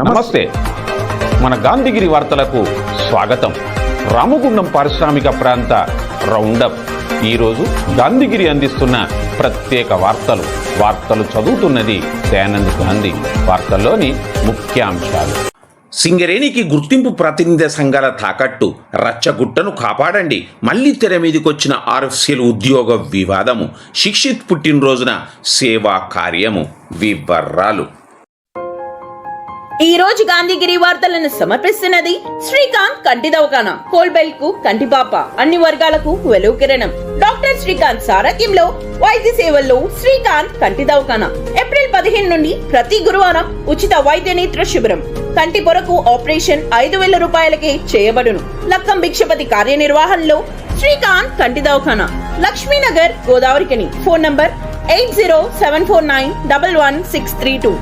నమస్తే. మన గాంధీగిరి వార్తలకు స్వాగతం. రామగుండం పారిశ్రామిక ప్రాంత రౌండప్. ఈరోజు గాంధీగిరి అందిస్తున్న ప్రత్యేక వార్తలు చదువుతున్నది దయానంద్ గాంధీ. వార్తల్లోని ముఖ్యాంశాలు. సింగరేణికి గుర్తింపు ప్రాతినిధ్య సంఘాల తాకట్టు, రచ్చగుట్టను కాపాడండి. మళ్లీ తెర మీదకొచ్చిన ఆర్ఎఫ్సీల ఉద్యోగ వివాదము, శిక్షిత్ పుట్టినరోజున సేవా కార్యము. వివరాలు. ఈ రోజు గాంధీగిరి వార్తలను సమర్పిస్తున్నది శ్రీకాంత్ కంటి దవాఖానా. కోల్బెల్ కు కంటిపాప, అన్ని వర్గాలకు వెలుగు కిరణం. డాక్టర్ శ్రీకాంత్ సారథ్యంలో వైద్య సేవల్లో శ్రీకాంత్ కంటి దవాఖానా. ఏప్రిల్ 15 నుండి ప్రతి గురువారం ఉచిత వైద్య నేత్ర శిబిరం. కంటి పొరకు ఆపరేషన్ 5,000 రూపాయలకే చేయబడును. లక్కం భిక్షపతి కార్యనిర్వహణలో శ్రీకాంత్ కంటి దవాఖానా, Lakshmi Nagar, Godavarikhani. Phone number 8074911632.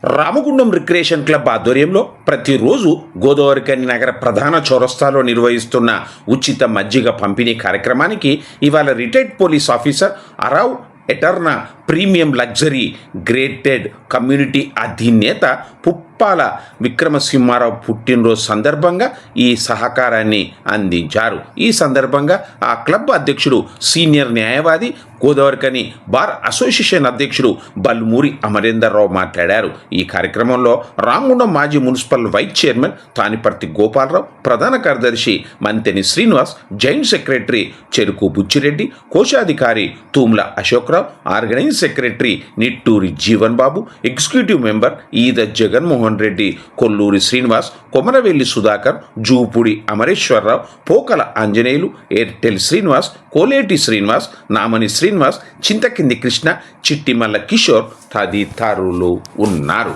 Ramagundam recreation club ఆధ్వర్యంలో ప్రతిరోజు గోదావరికని నగర ప్రధాన చౌరస్తాలో నిర్వహిస్తున్న ఉచిత మజ్జిగ పంపిణీ కార్యక్రమానికి ఇవాళ retired police officer అరావ్ ఎటర్నా premium luxury grated community అధినేత పుప్పాల విక్రమసింహారావు పుట్టినరోజు సందర్భంగా ఈ సహకారాన్ని అందించారు. ఈ సందర్భంగా ఆ క్లబ్ అధ్యక్షుడు, సీనియర్ న్యాయవాది, గోదావరికని బార్ అసోసియేషన్ అధ్యక్షుడు బల్మూరి అమరేందర్రావు మాట్లాడారు. ఈ కార్యక్రమంలో రామగుండం మాజీ municipal vice chairman Tanniparthi Gopala Rao, ప్రధాన కార్యదర్శి మంతెని శ్రీనివాస్, జాయింట్ సెక్రటరీ చెరుకు బుచ్చిరెడ్డి, కోశాధికారి Thumla Ashok Rao, organizing secretary Nitturi Jeevan Babu, executive member Eeda Jaganmohan Reddy, Kolluri Srinivas, Komaravelli Sudhakar, Jupudi Amareswara Rao, Pokala Anjaneyulu, Airtel Srinivas, Koleti Srinivas, Namani Srinivas, Chinthakindi Krishna, Chittimalla Kishore తదితరులు ఉన్నారు.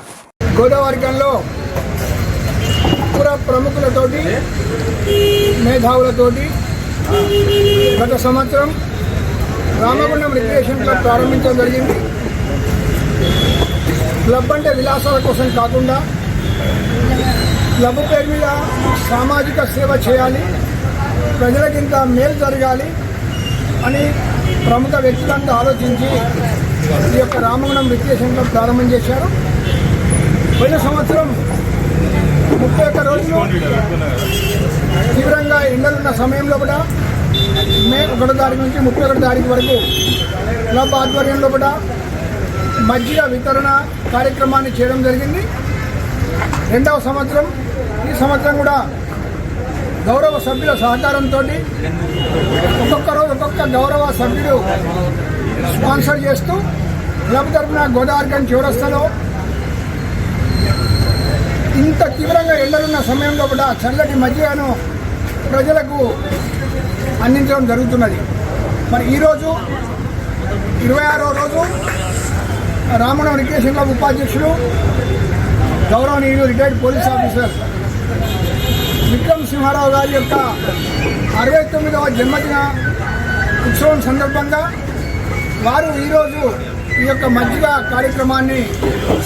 గోదావరికంలో పుర ప్రముఖులతోటి, మేధావులతోటి గత సంవత్సరం రామగుండం రిక్రియేషన్ క్లబ్ ప్రారంభించడం జరిగింది. క్లబ్ అంటే విలాసాల కోసం కాకుండా క్లబ్ పేరు మీద సామాజిక సేవ చేయాలి, ప్రజలకు ఇంత మేలు జరగాలి అని ప్రముఖ వ్యక్తులంతా ఆలోచించి ఈ యొక్క రామగుండం రిక్రియేషన్ క్లబ్ ప్రారంభం చేశారు. పోయిన సంవత్సరం 31 రోజులు తీవ్రంగా ఎండలున్న సమయంలో కూడా మే 1వ తారీఖు నుంచి 31వ తారీఖు వరకు క్లబ్ ఆధ్వర్యంలో కూడా మజ్జిగ వితరణ కార్యక్రమాన్ని చేయడం జరిగింది. 2వ సంవత్సరం, ఈ సంవత్సరం కూడా గౌరవ సభ్యుల సహకారంతో ఒక్కొక్క రోజు ఒక్కొక్క గౌరవ సభ్యుడు స్పాన్సర్ చేస్తూ క్లబ్ తరఫున గోదావరికని చౌరస్తాలో ఇంత తీవ్రంగా ఎండలున్న సమయంలో కూడా చల్లటి మజ్జిగను ప్రజలకు అందించడం జరుగుతున్నది. మరి ఈరోజు 26వ రోజు రామగుండం రిక్రియేషన్ క్లబ్ ఉపాధ్యక్షుడు, గౌరవనీయులు రిటైర్డ్ పోలీస్ ఆఫీసర్ విక్రమసింహారావు గారి యొక్క 69వ జన్మదిన ఉత్సవం సందర్భంగా వారు ఈరోజు ఈ యొక్క మజ్జిగ కార్యక్రమాన్ని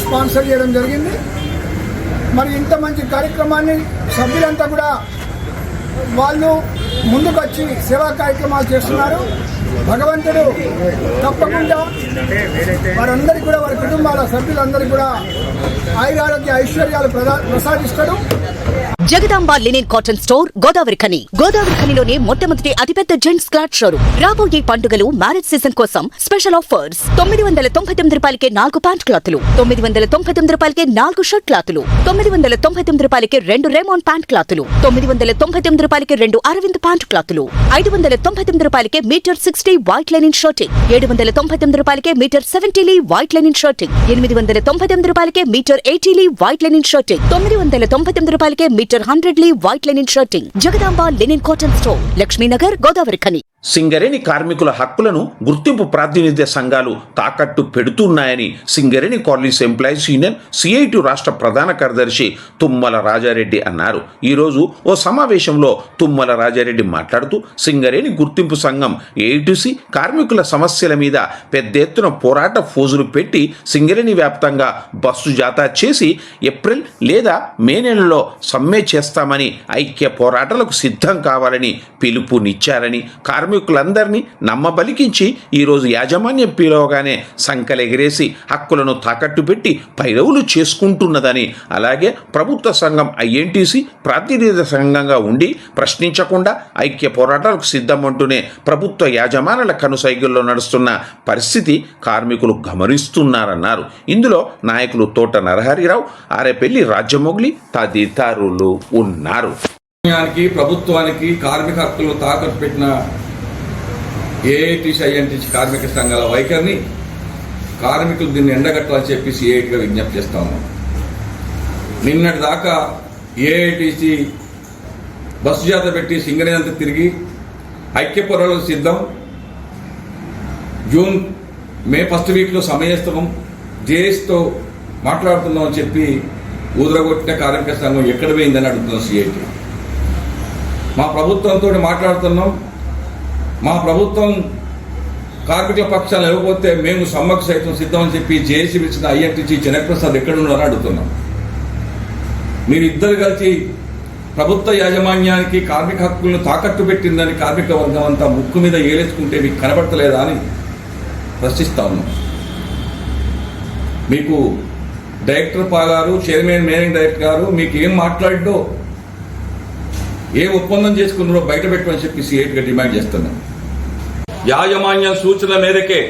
స్పాన్సర్ చేయడం జరిగింది. మరి ఇంత మంచి కార్యక్రమాన్ని సభ్యులంతా కూడా వాళ్ళు ముందుకొచ్చి సేవా కార్యక్రమాలు చేస్తున్నారు. భగవంతుడు తప్పకుండా వారందరికీ కూడా, వారి కుటుంబాల సభ్యులందరికీ కూడా ఆయురారోగ్య ఐశ్వర్యాలు ప్రసాదిస్తాడు. Jagadamba linen cotton store, Godavarikhani. గోదావరికనిలోనే మొట్టమొదటి అతిపెద్ద జెంట్స్ క్లాత్ షోరూమ్. రాబోయే పండుగలు, మ్యారేజ్ సీజన్ కోసం స్పెషల్ ఆఫర్స్. 999 రూపాయలకే 4 ప్యాంట్ క్లాతులు, 999 రూపాయలకే 4 షర్ట్ క్లాతులు, 999 రూపాయలకే 2 రేమాన్ ప్యాంట్ క్లాతులు, 999 రూపాయలకే 2 అరవింద్ ప్యాంట్ క్లాతులు, 599 రూపాయలకే మీటర్ 60 వైట్ లెనిన్ షర్టింగ్, 799 రూపాయలకే metre 70 lea white linen shirting, 899 రూపాయలకే metre 80 lea white linen shirting, 999 రూపాయలకే metre 100 lea white linen shirting. Jagadamba linen cotton store, Lakshmi Nagar, Godavarikhani. Singareni కార్మికుల హక్కులను గుర్తింపు ప్రాతినిధ్య సంఘాలు తాకట్టు పెడుతున్నాయని Singareni colonies employees union CIT రాష్ట్ర ప్రధాన కార్యదర్శి తుమ్మల రాజారెడ్డి అన్నారు. ఈరోజు ఓ సమావేశంలో తుమ్మల రాజారెడ్డి మాట్లాడుతూ సింగరేణి గుర్తింపు సంఘం ఏఐటిసి కార్మికుల సమస్యల మీద పెద్ద ఎత్తున పోరాట ఫోజులు పెట్టి సింగరేణి వ్యాప్తంగా బస్సు జాతా చేసి ఏప్రిల్ లేదా మే నెలలో సమ్మె చేస్తామని ఐక్య పోరాటాలకు సిద్ధం కావాలని పిలుపునిచ్చారని, కార్మికులందరినీ నమ్మబలికించి ఈరోజు యాజమాన్యం పిలవగానే సంకలెగిరేసి హక్కులను తాకట్టు పెట్టి పైరవులు చేసుకుంటున్నదని, అలాగే ప్రభుత్వ సంఘం ఐఎన్టీసీ ప్రాతినిధ్య సంఘంగా ఉండి ప్రశ్నించకుండా ఐక్య పోరాటాలకు సిద్ధమంటూనే ప్రభుత్వ యాజమానుల కనుసైగుల్లో నడుస్తున్న పరిస్థితి కార్మికులు గమనిస్తున్నారన్నారు. ఇందులో నాయకులు తోట నరహరిరావు, ఆరేపల్లి రాజ్యమొగ్లి తదితరులు ఉన్నారు. ప్రభుత్వానికి కార్మిక హక్కులను తాకట్టు పెట్టిన ఏఐటీసీ ఐఎన్టీసీ కార్మిక సంఘాల వైఖరిని కార్మికులు దీన్ని ఎండగట్టాలని చెప్పి సిఐటిగా విజ్ఞప్తి చేస్తా ఉన్నాం. నిన్నటి దాకా ఏఐటీసీ బస్సు జాత పెట్టి సింగరేణి తిరిగి ఐక్య పోరాటాలకు సిద్ధం, మే ఫస్ట్ వీక్లో సమయస్థం జేఎస్తో మాట్లాడుతున్నాం అని చెప్పి ఊదరగొట్టిన కార్మిక సంఘం ఎక్కడ పోయిందని అడుగుతున్నాం. సిఐటి మా ప్రభుత్వంతో మాట్లాడుతున్నాం, మా ప్రభుత్వం కార్మికుల పక్షాలు ఇవ్వకపోతే మేము సమ్మకు సైతం సిద్ధం అని చెప్పి జేఏసీ ఇచ్చిన ఐఎన్టీసీ జనప్రసాద్ ఎక్కడున్నారని అడుగుతున్నాం. మీరిద్దరు కలిసి ప్రభుత్వ యాజమాన్యానికి కార్మిక హక్కులను తాకట్టు పెట్టిందని కార్మిక వర్గం అంతా ముక్కు మీద ఏలేసుకుంటే మీకు కనబడతలేదా అని ప్రశ్నిస్తా ఉన్నాం. మీకు డైరెక్టర్ గారు, చైర్మన్, మేనేజింగ్ డైరెక్టర్ గారు మీకు ఏం మాట్లాడో, ఏం ఒప్పందం చేసుకున్నారో బయట పెట్టమని చెప్పి సిఐటిగా డిమాండ్ చేస్తున్నాం. యాజమాన్యం సూచన మేరకే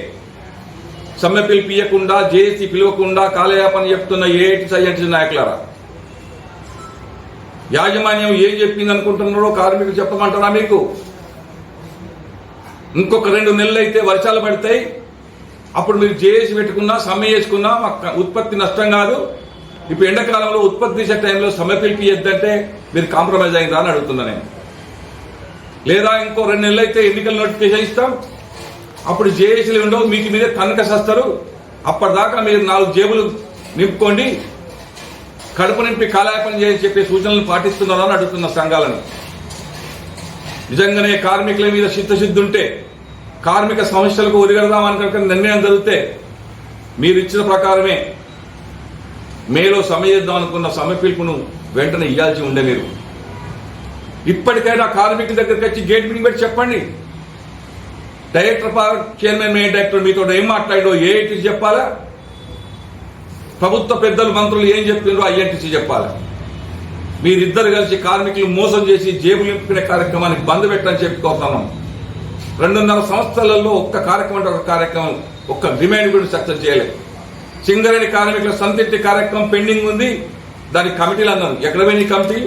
సమ్మె పిలిపియకుండా, జేఏసీ పిలవకుండా కాలయాపన చెప్తున్న ఏఐటీసీ ఐఎన్టీసీ నాయకులారా, యాజమాన్యం ఏం చెప్పింది అనుకుంటున్నారో కార్మికులు చెప్పమంటారా? మీకు ఇంకొక 2 నెలలు అయితే వర్షాలు పడతాయి, అప్పుడు మీరు జేఏసీ పెట్టుకున్నా సమ్మె చేసుకున్నా ఉత్పత్తి నష్టం కాదు. ఇప్పుడు ఎండాకాలంలో ఉత్పత్తి చేసే టైంలో సమ్మె పిలిపియద్దంటే మీరు కాంప్రమైజ్ అయిందా అని అడుగుతున్నా నేను. లేదా ఇంకో 2 నెలలు అయితే ఎన్నికల నోటిఫికేషన్ ఇస్తాం, అప్పుడు జేఏసీలు ఉండవు, మీకు మీదే తనక సస్తారు. అప్పటిదాకా మీరు 4 జేబులు నింపుకోండి, కడుపు నింపి కాలయాపన చేసి చెప్పే సూచనలు పాటిస్తున్నారా అని అడుగుతున్న సంఘాలను. నిజంగానే కార్మికుల మీద చిత్తశుద్ధి ఉంటే, కార్మిక సమస్యలకు ఒరిగడదామని కనుక నిర్ణయం జరిగితే మీరు ఇచ్చిన ప్రకారమే మేలో సమ్మె చేద్దాం అనుకున్న సమ్మె పిలుపును వెంటనే ఇవ్వాల్సి ఉండే. మీరు ఇప్పటికైనా కార్మికుల దగ్గరికి వచ్చి గేట్ మీటింగ్ పెట్టి చెప్పండి. డైరెక్టర్ చైర్మన్, మెయిన్ డైరెక్టర్ మీతో ఏం మాట్లాడో ఏఐటీసీ చెప్పాలా, ప్రభుత్వ పెద్దలు మంత్రులు ఏం చెప్పిండ్రో ఐఎన్టీసీ చెప్పాలా. మీరిద్దరు కలిసి కార్మికులు మోసం చేసి జేబులు నింపుకునే కార్యక్రమానికి బంద్ పెట్టని చెప్పుకోతున్నాం. 2.5 సంవత్సరాలలో ఒక్క కార్యక్రమం అంటే ఒక కార్యక్రమం, ఒక్క డిమాండ్ కూడా సక్సెస్ చేయలేదు. సింగరేణి కార్మికుల సంతృప్తి కార్యక్రమం పెండింగ్ ఉంది, దానికి కమిటీలు అన్నారు. ఎక్కడ పోయిన కమిటీ?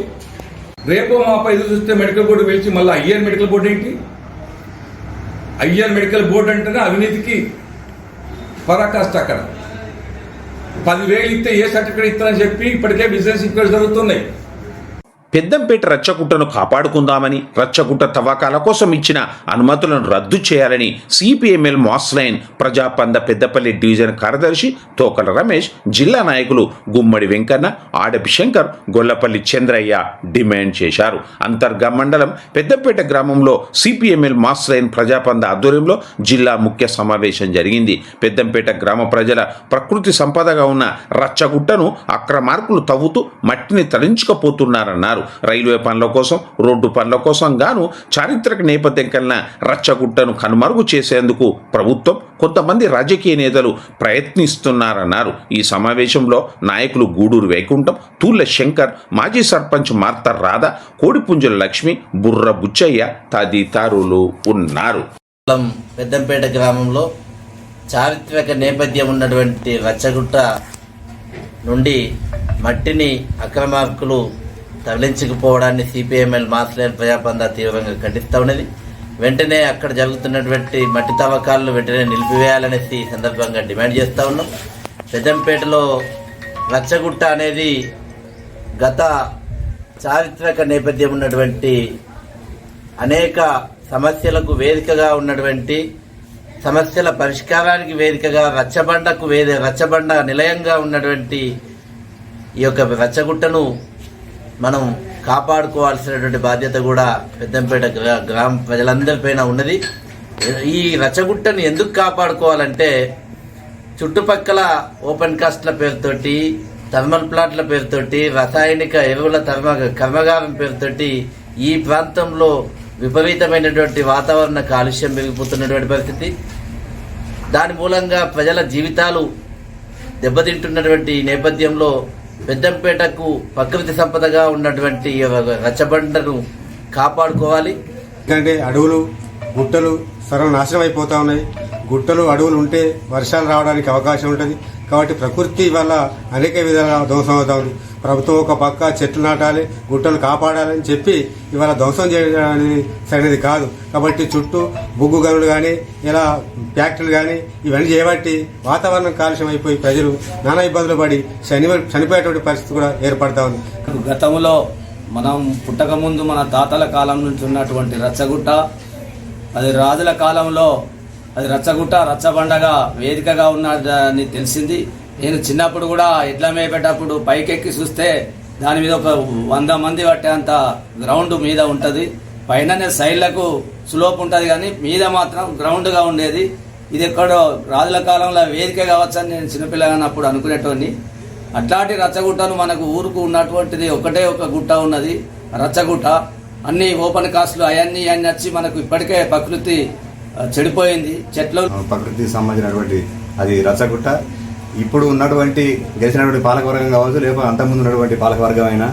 రేపో మాపై ఎదురు చూస్తే మెడికల్ బోర్డు పిలిచి మళ్ళీ ఐఆర్ మెడికల్ బోర్డు ఏంటి? ఐఆర్ మెడికల్ బోర్డు అంటేనే అవినీతికి పరాకాష్ట. అక్కడ 10,000 ఇస్తే ఏ సర్టిఫికేట్ ఇస్తారని చెప్పి ఇప్పటికే బిజినెస్ ఇంక్వైరీస్ జరుగుతున్నాయి. పెద్దంపేట రచ్చగుట్టను కాపాడుకుందామని, రచ్చగుట్ట తవ్వకాల కోసం ఇచ్చిన అనుమతులను రద్దు చేయాలని సిపిఎంఎల్ మాస్లైన్ ప్రజాపంద పెద్దపల్లి డివిజన్ కార్యదర్శి తోకల రమేష్, జిల్లా నాయకులు గుమ్మడి వెంకన్న, ఆడపి శంకర్, గొల్లపల్లి చంద్రయ్య డిమాండ్ చేశారు. అంతర్గా మండలం పెద్దపేట గ్రామంలో సిపిఎంఎల్ మాస్లైన్ ప్రజాపంద ఆధ్వర్యంలో జిల్లా ముఖ్య సమావేశం జరిగింది. పెద్దంపేట గ్రామ ప్రజల ప్రకృతి సంపదగా ఉన్న రచ్చగుట్టను అక్రమార్కులు తవ్వుతూ మట్టిని తరలించుకుపోతున్నారన్నారు. రైల్వే పనుల కోసం, రోడ్డు పనుల కోసం గాను చారిత్రక నేపథ్యం కలిగిన రచ్చగుట్టను కనుమరుగు చేసేందుకు ప్రభుత్వం, కొంతమంది రాజకీయ నేతలు ప్రయత్నిస్తున్నారన్నారు. ఈ సమావేశంలో నాయకులు గూడూరు వైకుంఠం, తూళ్ల శంకర్, మాజీ సర్పంచ్ మార్త రాధ, కోడిపుంజుల లక్ష్మి, బుర్ర బుచ్చయ్య తదితరులు ఉన్నారు. పెద్దంపేట గ్రామంలో చారిత్రక నేపథ్యం ఉన్నటువంటి రచ్చగుట్ట నుండి మట్టిని అక్రమార్కులు తరలించకపోవడాన్ని సిపిఎంఎల్ మాస్లైన్ ప్రజాపంద తీవ్రంగా ఖండిస్తూ ఉన్నది. వెంటనే అక్కడ జరుగుతున్నటువంటి మట్టి తవ్వకాలను వెంటనే నిలిపివేయాలనేసి ఈ సందర్భంగా డిమాండ్ చేస్తూ ఉన్నాం. పెద్దంపేటలో రచ్చగుట్ట అనేది గత చారిత్రక నేపథ్యం ఉన్నటువంటి అనేక సమస్యలకు వేదికగా ఉన్నటువంటి, సమస్యల పరిష్కారానికి వేదికగా రచ్చబండ నిలయంగా ఉన్నటువంటి ఈ యొక్క రచ్చగుట్టను మనం కాపాడుకోవాల్సినటువంటి బాధ్యత కూడా పెద్దంపేట గ్రామ ప్రజలందరిపైన ఉన్నది. ఈ రచ్చగుట్టను ఎందుకు కాపాడుకోవాలంటే చుట్టుపక్కల ఓపెన్ కాస్ట్ల పేరుతోటి థర్మల్ ప్లాంట్ల పేరుతోటి, రసాయనిక ఎరువుల కర్మాగారం పేరుతోటి ఈ ప్రాంతంలో విపరీతమైనటువంటి వాతావరణ కాలుష్యం పెరిగిపోతున్నటువంటి పరిస్థితి. దాని మూలంగా ప్రజల జీవితాలు దెబ్బతింటున్నటువంటి నేపథ్యంలో పెద్దంపేటకు ప్రకృతి సంపదగా ఉన్నటువంటి రచ్చబండను కాపాడుకోవాలి. ఎందుకంటే అడవులు గుట్టలు సర్వనాశనం అయిపోతూ ఉన్నాయి. గుట్టలు అడవులు ఉంటే వర్షాలు రావడానికి అవకాశం ఉంటుంది. కాబట్టి ప్రకృతి వల్ల అనేక విధాలుగా ధ్వంసం అవుతా ఉంది. ప్రభుత్వం ఒక పక్క చెట్లు నాటాలి, గుట్టలు కాపాడాలని చెప్పి ఇవాళ ధ్వంసం చేయడానికి సరైనది కాదు. కాబట్టి చుట్టూ బొగ్గు గనులు కానీ ఇలా ఫ్యాక్టరీలు కానీ ఇవన్నీ చేయబట్టి వాతావరణం కాలుష్యం అయిపోయి ప్రజలు నానా ఇబ్బందులు పడి చనిపోయేటువంటి పరిస్థితి కూడా ఏర్పడతా ఉంది. గతంలో మనం పుట్టక ముందు మన తాతల కాలం నుంచి ఉన్నటువంటి రచ్చగుట్ట, అది రాజుల కాలంలో అది రచ్చగుట్ట రచ్చబండగా వేదికగా ఉన్నదని తెలిసింది. నేను చిన్నప్పుడు కూడా ఎడ్ల మేపేటప్పుడు పైకెక్కి చూస్తే దాని మీద ఒక 100 మంది పట్టేంత గ్రౌండ్ మీద ఉంటుంది. పైననే సైడ్లకు స్లోప్ ఉంటుంది కానీ మీద మాత్రం గ్రౌండ్గా ఉండేది. ఇది ఎక్కడో రాజుల కాలంలో వేదిక కావచ్చని నేను చిన్నపిల్లగానప్పుడు అనుకునేటోని. అట్లాంటి రచ్చగుట్టను మనకు ఊరుకు ఉన్నటువంటిది ఒకటే ఒక గుట్ట ఉన్నది, రచ్చగుట్ట. అన్ని ఓపెన్ కాస్ట్లు అవన్నీ వచ్చి మనకు ఇప్పటికే ప్రకృతి చెడిపోయింది. చెట్లు ప్రకృతికి సంబంధించినటువంటి అది రచ్చగుట్ట. ఇప్పుడు ఉన్నటువంటి గెలిచినటువంటి పాలకవర్గం కావచ్చు, లేకపోతే అంతకుముందు ఉన్నటువంటి పాలకవర్గం అయినా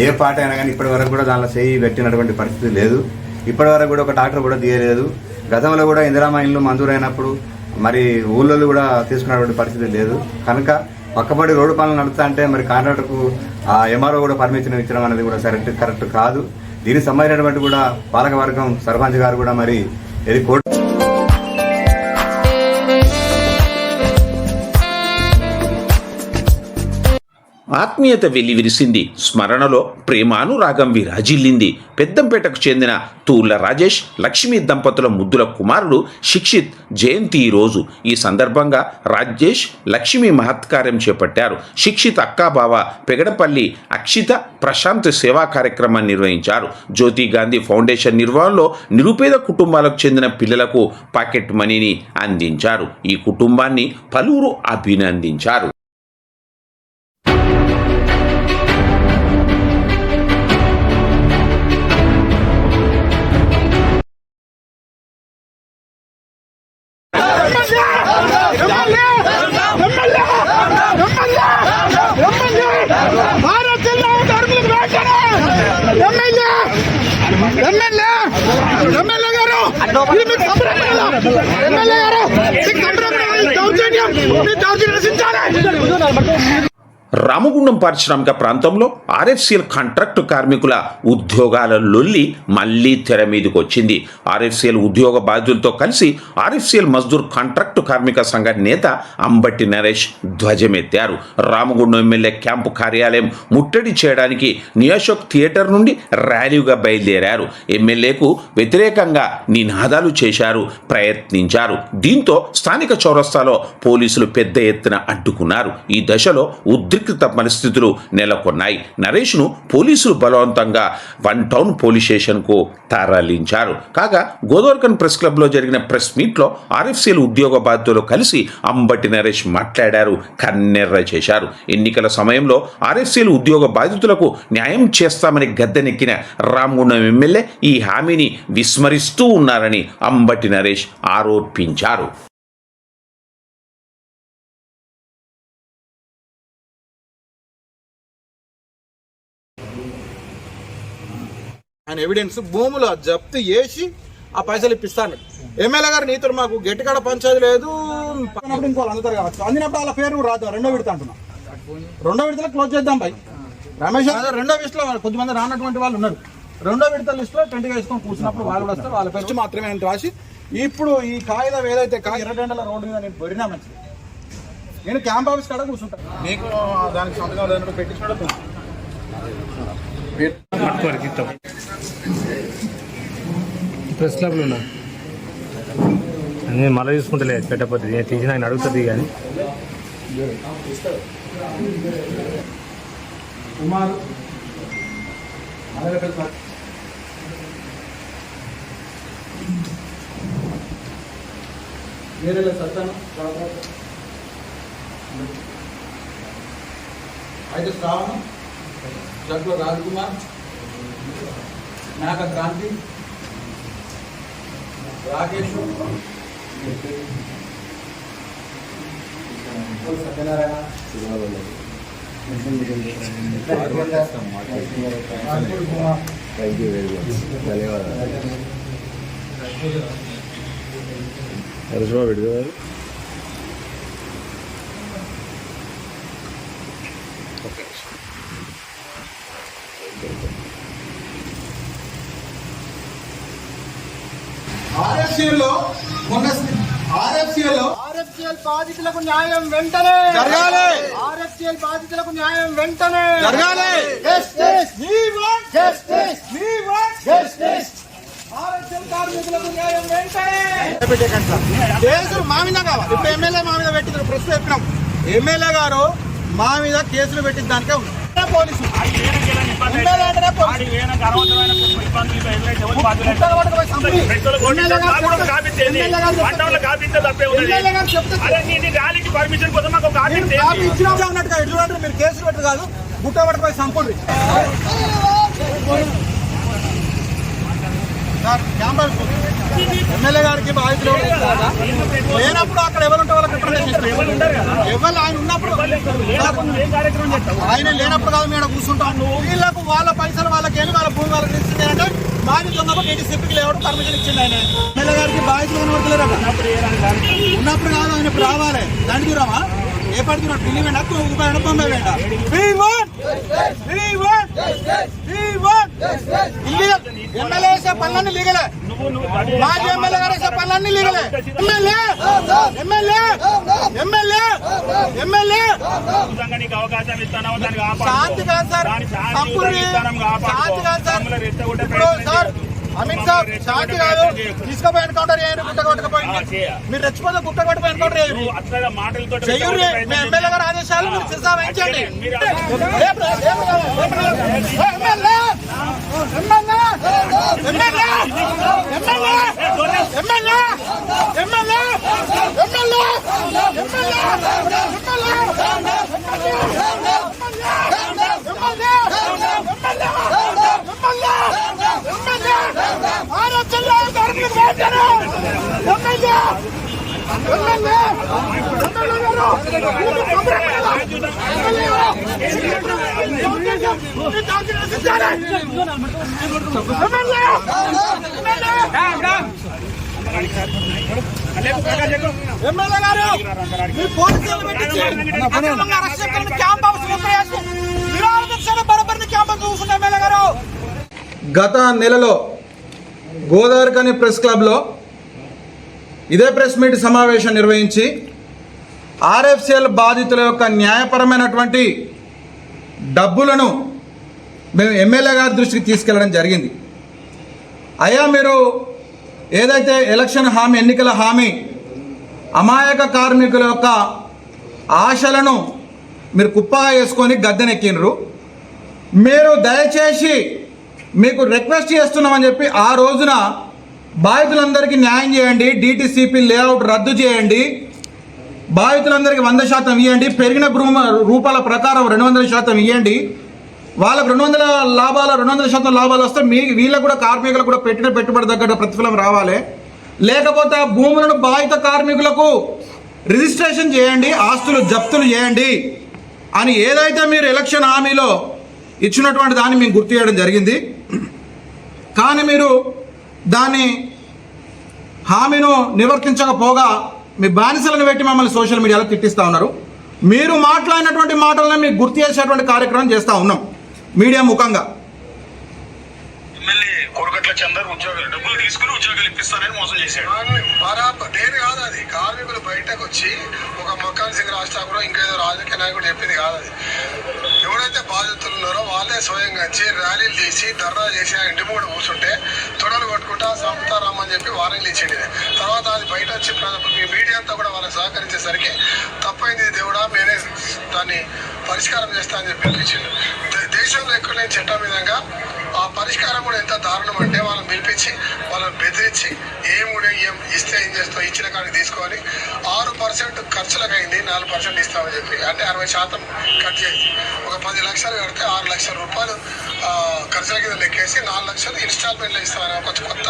ఏ పార్టీ అయినా కానీ ఇప్పటి వరకు కూడా దానిలో చేయి పెట్టినటువంటి పరిస్థితి లేదు. ఇప్పటి వరకు కూడా ఒక ట్రాక్టర్ కూడా తీయలేదు. గతంలో కూడా ఇందిరామ ఇల్లు మంజూరైనప్పుడు మరి ఊళ్ళో కూడా తీసుకున్నటువంటి పరిస్థితి లేదు. కనుక పక్కపడి రోడ్డు పనులు నడుస్తా అంటే మరి కాంట్రాక్టర్కు ఆ ఎంఆర్ఓ కూడా పర్మిషన్ ఇచ్చడం అనేది కూడా కరెక్ట్ కాదు. దీనికి సంబంధించినటువంటి కూడా పాలకవర్గం సర్పంచ్ గారు కూడా మరి ఇది కోర్టు ఆత్మీయత వెల్లివిరిసింది. స్మరణలో ప్రేమానురాగం విరాజిల్లింది. పెద్దంపేటకు చెందిన తూళ్ల రాజేష్, లక్ష్మీ దంపతుల ముద్దుల కుమారుడు శిక్షిత్ జయంతి ఈ రోజు. ఈ సందర్భంగా రాజేష్, లక్ష్మీ మహత్కార్యం చేపట్టారు. శిక్షిత్ అక్కాబావ పెగడపల్లి అక్షిత ప్రశాంత్ సేవా కార్యక్రమాన్ని నిర్వహించారు. జ్యోతి గాంధీ ఫౌండేషన్ నిర్వహణలో నిరుపేద కుటుంబాలకు చెందిన పిల్లలకు పాకెట్ మనీని అందించారు. ఈ కుటుంబాన్ని పలువురు అభినందించారు. రామగుండం పారిశ్రామిక ప్రాంతంలో ఆర్ఎఫ్సిఎల్ కాంట్రాక్టు కార్మికుల ఉద్యోగాల లొల్లి మళ్లీ తెర మీదకు వచ్చింది. ఆర్ఎఫ్సిఎల్ ఉద్యోగ బాధ్యులతో కలిసి ఆర్ఎఫ్సిఎల్ మజ్దూర్ కాంట్రాక్టు కార్మిక సంఘ నేత అంబటి నరేష్ ధ్వజమెత్తారు. రామగుండం ఎమ్మెల్యే క్యాంపు కార్యాలయం ముట్టడి చేయడానికి నియోషక్ థియేటర్ నుండి ర్యాలీగా బయలుదేరారు. ఎమ్మెల్యేకు వ్యతిరేకంగా నినాదాలు చేశారు, ప్రయత్నించారు. దీంతో స్థానిక చౌరస్తాలో పోలీసులు పెద్ద ఎత్తున అడ్డుకున్నారు. ఈ దశలో ఉద్రిక్తత పరిస్థితులు నెలకొన్నాయి. నరేష్ను పోలీసులు బలవంతంగా 1 టౌన్ పోలీస్ స్టేషన్కు తరలించారు. కాగా గోదావరికన్ ప్రెస్ క్లబ్లో జరిగిన ప్రెస్ మీట్లో ఆర్ఎఫ్సిఎల్ ఉద్యోగ బాధ్యులు కలిసి అంబటి నరేష్ మాట్లాడారు, కన్నెర్ర చేశారు. ఎన్నికల సమయంలో ఆర్ఎఫ్సిఎల్ ఉద్యోగ బాధితులకు న్యాయం చేస్తామని గద్దెనెక్కిన రామగుండం ఎమ్మెల్యే ఈ హామీని విస్మరిస్తూ ఉన్నారని అంబటి నరేష్ ఆరోపించారు. ఆయన ఎవిడెన్స్ భూములు జప్తు చేసి ఆ పైసలు ఇప్పిస్తాను. ఎమ్మెల్యే గారు నీతో మాకు గట్టికాడ పంచాయతీ లేదు, ఇంకో అందుతారు కావచ్చు. అందినప్పుడు వాళ్ళ పేరు రాదు. రెండో విడత అంటున్నా, రెండో విడతలో క్లోజ్ చేద్దాం పై రమేష్ రెండో లిస్టులో కొద్దిమంది రానటువంటి వాళ్ళు ఉన్నారు. రెండో విడత లిస్టులో 20గా వేసుకొని కూర్చున్నప్పుడు వాళ్ళు కూడా వస్తారు. వాళ్ళ పేరు మాత్రమే అని రాసి ఇప్పుడు ఈ కాగితం ఏదైతే ఎర్రటెండల రోడ్డు మీద నేను పొరినా మంచిది. నేను క్యాంప్ ఆఫీస్ కాడ కూర్చుంటాను. నీకు దానికి సంతకం పెట్టించినట్టు ప్రెస్ క్లబ్లో ఉన్నా నేను మళ్ళీ తీసుకుంటలే పెట్టకపోతే నేను తీసి ఆయన అడుగుతుంది కానీ కుమార్ వేరే సత్తాను అయితే శ్రావణ్, జగ్గుల రాజ్కుమార్, మేక క్రాంతి, రాకేష్, సత్యనారాయణ, ఆర్ఎఫ్సిఎల్ బాధితులకు న్యాయం వెంటనే జరగాలి. ఆర్ఎఫ్సిఎల్ బాధితులకు న్యాయం వెంటనే జరగాలి. Justice we want justice we want justice. RFCL కార్మికులకు న్యాయం వెంటనే. కేసులు మా మీద కావాలి. ఇప్పుడు ఎమ్మెల్యే మా మీద పెట్టింది. ప్రస్తుతం చెప్పినాం ఎమ్మెల్యే గారు మా మీద కేసులు పెట్టిన దానికే ఉన్నారు. పోలీసు మీరు కేసులు పెట్టరు కాదు, గుట్ట పట్టుకుపోయి సంపూర్ణ ఎమ్మెల్యే గారికి బాధితులు లేనప్పుడు అక్కడ ఎవరుంటే వాళ్ళకి ఎవరు ఆయన ఉన్నప్పుడు ఆయన లేనప్పుడు కాదు మేము కూర్చుంటాం. వీళ్ళకు వాళ్ళ పైసలు వాళ్ళకి వెళ్ళి వాళ్ళ భూమి వాళ్ళకి ఇచ్చింది అంటే మాది దొంగకు టీడీసీపీకి లేవడం పర్మిషన్ ఇచ్చింది. ఆయన ఎమ్మెల్యే గారికి బాధితులు కనబడతలేరు ఉన్నప్పుడు కాదు, ఆయన ఇప్పుడు రావాలి. దాని దూరమా ఏ పడి దూరం ఢిల్లీ వెంట 90 వెంట ఎమ్మెల్యే వేసే పనులన్నీ లీగలే. మాజీ ఎమ్మెల్యే గారు వేసే పనులన్నీ లీగలే. ఎమ్మెల్యే ఎమ్మెల్యే ఎమ్మెల్యే ఎమ్మెల్యే శాంతి కాదు సార్, సంపూర్ణ శాంతి కాదు సార్. ఇప్పుడు సార్ అమిత్ సార్ శాంతి కాదు, తీసుకుపోయి ఎన్కౌంటర్ చేయండి. గుట్ట కొట్టకపోయింది మీరు రెచ్చిపోతే గుట్ట కొట్టుకుపోయి ఎన్కౌంటర్ చేయండి. చెయ్యూరి మీ ఎమ్మెల్యే గారు ఆదేశాలు మీరు శిరసా వహించండి. ఎమ్మెల్యే గారు మీ పోలీసులు పెట్టించి క్యాంప్ హౌస్ చూస్తున్న ఎమ్మెల్యే గారు గత నెలలో గోదావరిఖని ప్రెస్ క్లబ్లో ఇదే ప్రెస్ మీట్ సమావేశం నిర్వహించి ఆర్ఎఫ్సిఎల్ బాధితుల యొక్క న్యాయపరమైనటువంటి డబ్బులను మేము ఎమ్మెల్యే గారి దృష్టికి తీసుకెళ్లడం జరిగింది. అయ్యా మీరు ఏదైతే ఎలక్షన్ హామీ, ఎన్నికల హామీ, అమాయక కార్మికుల యొక్క ఆశలను మీరు కుప్పగా వేసుకొని గద్దెనెక్కినరు. మీరు దయచేసి మీకు రిక్వెస్ట్ చేస్తున్నామని చెప్పి ఆ రోజున బాధితులందరికీ న్యాయం చేయండి, డిటిసిపి లేఅవుట్ రద్దు చేయండి, బాధితులందరికీ 100% ఇవ్వండి, పెరిగిన రూపాయల ప్రకారం 200% ఇవ్వండి, వాళ్ళకు 200% లాభాలు వస్తే వీళ్ళకు కూడా కార్మికులకు కూడా పెట్టిన పెట్టుబడి తగ్గట్టు ప్రతిఫలం రావాలి. లేకపోతే ఆ భూములను బాధిత కార్మికులకు రిజిస్ట్రేషన్ చేయండి, ఆస్తులు జప్తులు చేయండి అని ఏదైతే మీరు ఎలక్షన్ హామీలో ఇచ్చినటువంటి దాన్ని మేము గుర్తు చేయడం జరిగింది. కానీ మీరు దాన్ని హామీను నివర్తించకపోగా మీ బానిసలను పెట్టి మమ్మల్ని సోషల్ మీడియాలో తిట్టిస్తూ ఉన్నారు. మీరు మాట్లాడినటువంటి మాటలను మీకు గుర్తు చేసేటువంటి కార్యక్రమం చేస్తూ ఉన్నాం మీడియా ముఖంగా. ఎమ్మెల్యే కోరగట్ల చందర్ డబ్బులు తీసుకుని ఉద్యోగాలు ఇప్పిస్తానని మోసం చేశాడు. నేను కాదు, అది కార్మికులు బయటకు వచ్చి ఒక మక్కాన్ సింగ్ రాజ్ ఠాకూర్ ఇంకేదో రాజకీయ నాయకుడు చెప్పింది కాదు. అది ఎవరైతే బాధితులు ఉన్నారో వాళ్ళే స్వయంగా వచ్చి ర్యాలీలు తీసి ధర్నా చేసి ఆ ఇంటి మూడు కూర్చుంటే తొడలు కొట్టుకుంటా చంపుతారామని చెప్పి వారెంట్లు ఇచ్చింది. తర్వాత అది బయట వచ్చి మీడియా అంతా కూడా వాళ్ళకి సహకరించేసరికి తప్పైంది దేవుడా, నేనే దాన్ని పరిష్కారం చేస్తా అని చెప్పి పిలిపించిండు. దేశంలో ఎక్కడ లేని చట్టం విధంగా ఆ పరిష్కారం కూడా ఎంత దారుణం అంటే వాళ్ళని పిలిపించి వాళ్ళని బెదిరించి ఏం ఇస్తే ఏం చేస్తావు, ఇచ్చిన కాడికి తీసుకొని 6% ఖర్చులకు అయింది, 4% ఇస్తామని చెప్పి, అంటే 60% కట్ చేసి ఒక 10 లక్షలు కడితే 6 లక్షల రూపాయలు ఖర్చుల కింద లెక్కేసి 4 లక్షలు ఇన్స్టాల్మెంట్లో ఇస్తామని ఒక కొత్త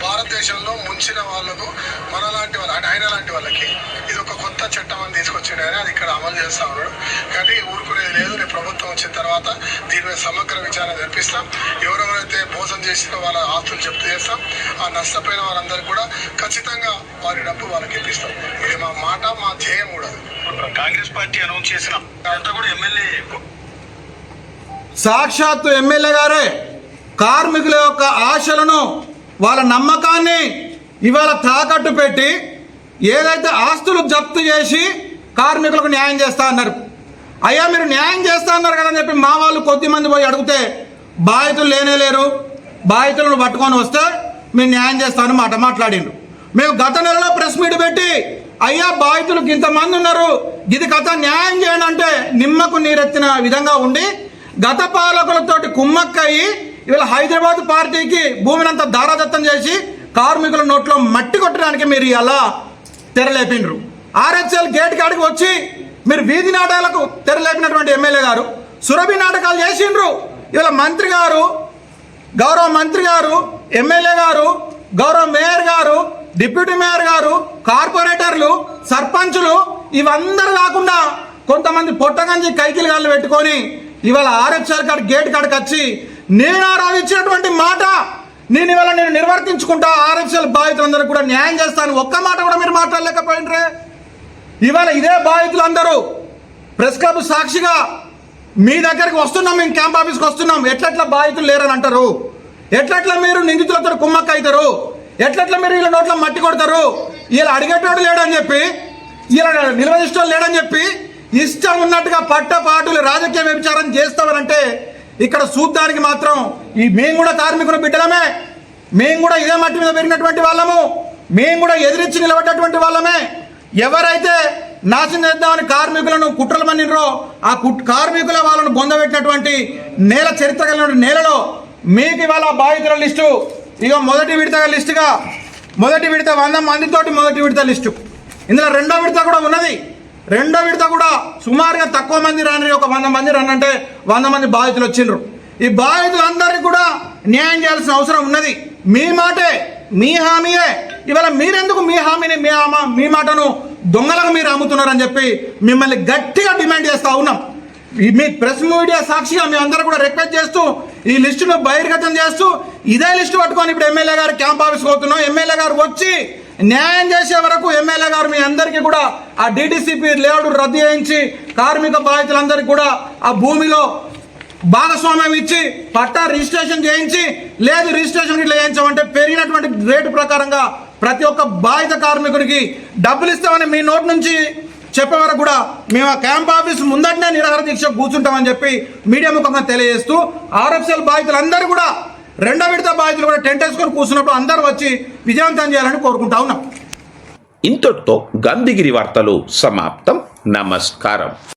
భారతదేశంలో ముంచిన వాళ్ళకు మనలాంటి వాళ్ళు అంటే ఆయన లాంటి వాళ్ళకి ఇది ఒక కొత్త చట్టం అని తీసుకొచ్చిండు ఆయన. అది ఇక్కడ అమలు చేస్తా ఉన్నాడు. కానీ ఊరుకునేది లేదు. రేపు ప్రభుత్వం వచ్చిన తర్వాత దీని మీద సమగ్ర విచారణ జరిపిస్తాం. ఎవరెవరైతే మోసం చేసినా వాళ్ళ ఆస్తులు జప్తు చేస్తాం. ఆ నష్టపోయిన వారందరికీ కూడా ఖచ్చితంగా వారి డబ్బు వాళ్ళకి ఇప్పిస్తాం. ఇది మా మాట, మా ధ్యేయం కూడా. కాంగ్రెస్ పార్టీ అనౌన్స్ చేసిన అంతా కూడా ఎమ్మెల్యే సాక్షాత్తు ఎమ్మెల్యే గారే కార్మికుల యొక్క ఆశలను వాళ్ళ నమ్మకాన్ని ఇవాళ తాకట్టు పెట్టి ఏదైతే ఆస్తులు జప్తు చేసి కార్మికులకు న్యాయం చేస్తా అన్నారు. అయ్యా మీరు న్యాయం చేస్తా అన్నారు కదా అని చెప్పి మా వాళ్ళు కొద్దిమంది పోయి అడిగితే బాధితులు లేరు, బాధితులను పట్టుకొని వస్తే మేము న్యాయం చేస్తామని మాట్లాడిండ్రు. మేము గత నెలలో ప్రెస్ మీట్ పెట్టి అయ్యా బాధితులకు ఇంతమంది ఉన్నారు, ఇది కథ న్యాయం చేయండి అంటే నిమ్మకు నీరెత్తిన విధంగా ఉండి గత పాలకులతోటి కుమ్మక్కయ్యి ఇవాళ హైదరాబాద్ పార్టీకి భూమినంతా దారాదత్తం చేసి కార్మికుల నోట్లో మట్టి కొట్టడానికి మీరు ఇలా తెరలేపిండ్రు. ఆర్హెచ్ఎల్ గేట్ కాడికి వచ్చి మీరు వీధి నాటకాలకు తెరలేపినటువంటి ఎమ్మెల్యే గారు సురభి నాటకాలు చేసిండ్రు. ఇవాళ మంత్రి గారు, గౌరవ మంత్రి గారు, ఎమ్మెల్యే గారు, గౌరవ మేయర్ గారు, డిప్యూటీ మేయర్ గారు, కార్పొరేటర్లు, సర్పంచులు ఇవందరూ కాకుండా కొంతమంది పొట్టగంజి కైకిలు గాళ్ళు పెట్టుకొని ఇవాళ ఆర్హెచ్ఎల్ కాడ గేట్ కాడికి వచ్చి నేను ఆ రోజు ఇచ్చినటువంటి మాట నేను నిర్వర్తించుకుంటా, ఆర్హెచ్ఎల్ బాధితులందరూ కూడా న్యాయం చేస్తాను ఒక్క మాట కూడా మీరు మాట్లాడలేకపోయినరే. ఇవాళ ఇదే బాధితులందరూ ప్రెస్ క్లబ్ సాక్షిగా మీ దగ్గరికి వస్తున్నాం, మేము క్యాంప్ ఆఫీస్కి వస్తున్నాం, ఎట్లట్లా బాధితులు లేరని అంటారు, ఎట్లట్లా మీరు నిందితులతో కుమ్మక్క అవుతారు, ఎట్లట్లా మీరు వీళ్ళ నోట్లో మట్టి కొడతారు, వీళ్ళు అడిగేటోడు లేడని చెప్పి, వీళ్ళ నిలవదిష్టం లేడని చెప్పి ఇష్టం ఉన్నట్టుగా పట్టపాటులు రాజకీయ వ్యభిచారం చేస్తామనంటే ఇక్కడ చూడ్డానికి మాత్రం మేము కూడా కార్మికుల బిడ్డలమే, మేము కూడా ఇదే మట్టి మీద పెరిగినటువంటి వాళ్ళము, మేము కూడా ఎదిరించి నిలబడ్డటువంటి వాళ్ళమే. ఎవరైతే నాశనం చేద్దామని కార్మికులను కుట్రలు మన్నిరో ఆ కార్మికుల వాళ్ళను బొందబెట్టినటువంటి నేల చరిత్ర కలిగిన నేలలో మీకు ఇవాళ బాధితుల లిస్టు ఇక మొదటి విడత లిస్టుగా మొదటి విడత 100 మందితోటి మొదటి విడత లిస్టు, ఇందులో రెండో విడత కూడా ఉన్నది. రెండో విడత కూడా సుమారుగా తక్కువ మంది రాని, ఒక 100 మంది రానంటే 100 మంది బాధితులు వచ్చిండ్రు. ఈ బాధితులందరికీ కూడా న్యాయం చేయాల్సిన అవసరం ఉన్నది. మీ మాటే, మీ హామీయే. ఇవాళ మీరెందుకు మీ హామీని మీ మాటను దొంగలకు మీరు అమ్ముతున్నారని చెప్పి మిమ్మల్ని గట్టిగా డిమాండ్ చేస్తూ ఉన్నాం. మీ ప్రెస్ మీడియా సాక్షిగా మీ అందరూ కూడా రిక్వెస్ట్ చేస్తూ ఈ లిస్టును బహిర్గతం చేస్తూ ఇదే లిస్టు పట్టుకొని ఇప్పుడు ఎమ్మెల్యే గారు క్యాంప్ ఆఫీస్కి పోతున్నాం. ఎమ్మెల్యే గారు వచ్చి న్యాయం చేసే వరకు ఎమ్మెల్యే గారు మీ అందరికీ కూడా ఆ డిటిసిపి లేఅవుట్ రద్దు చేయించి కార్మిక బాధితులందరికీ కూడా ఆ భూమిలో భాగస్వామ్యం ఇచ్చి పట్టా రిజిస్ట్రేషన్ చేయించి, లేదు రిజిస్ట్రేషన్ ఇట్లా చేయించామంటే పెరిగినటువంటి రేటు ప్రకారంగా ప్రతి ఒక్క బాధిత కార్మికుడికి డబ్బులు ఇస్తామని మీ నోటి నుంచి చెప్పే వరకు కూడా మేము ఆ క్యాంప్ ఆఫీస్ ముందటనే నిరాహార దీక్ష కూర్చుంటామని చెప్పి మీడియా ముఖంగా తెలియజేస్తూ ఆర్ఎఫ్ఎల్ బాధితులందరూ కూడా రెండో విడత బాధితులు కూడా టెంట్ వేసుకొని కూర్చున్నప్పుడు అందరూ వచ్చి విజయవంతం చేయాలని కోరుకుంటా ఉన్నాం. ఇంతటితో గాంధీగిరి వార్తలు సమాప్తం. నమస్కారం.